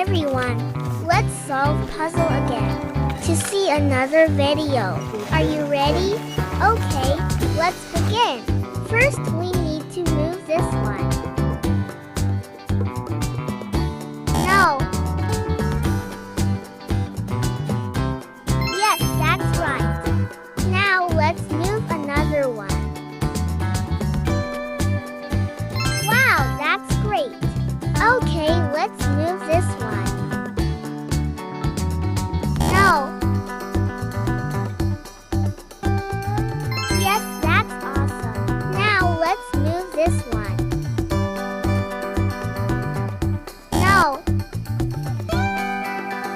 everyone, let's solve puzzle again. To see another video, are you ready? Okay, let's begin. First we need to move this one. No. Yes, that's right. Now let's move another one. Wow, that's great. Okay, let's move this one. No. Yes, that's awesome. Now let's move this one. No.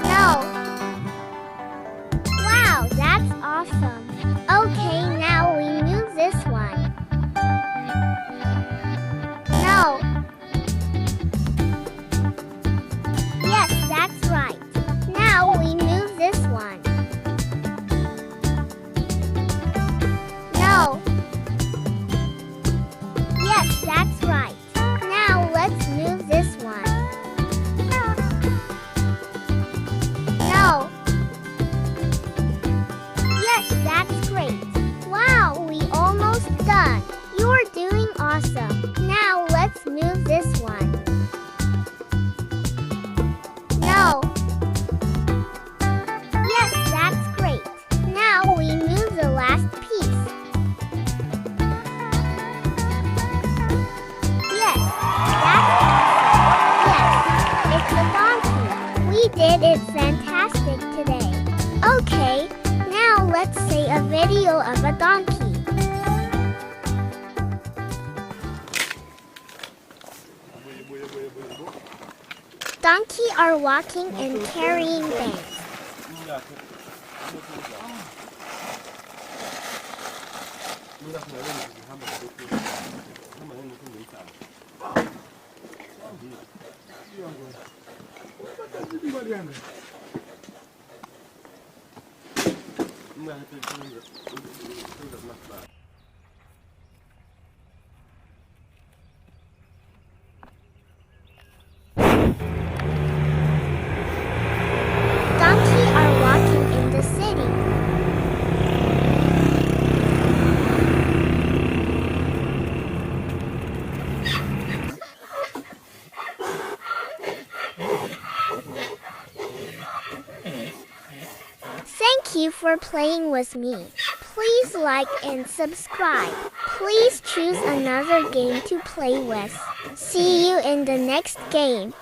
No. Wow, that's awesome. Okay, now we move this one. No. Yes, that's right. Now we move this one. No. Yes, that's right. Now let's move this one. No. Yes, that's great. Wow, we almost done. You're doing awesome. Now let's move this one. No. Yes, that's great. Now we move the last piece. Yes, that's awesome. Yes, it's a donkey. We did it fantastic today. Okay, now let's say a video of a donkey. Donkey are walking and carrying bags. Donkey are walking in the city. Thank you for playing with me. Please like and subscribe. Please choose another game to play with. See you in the next game.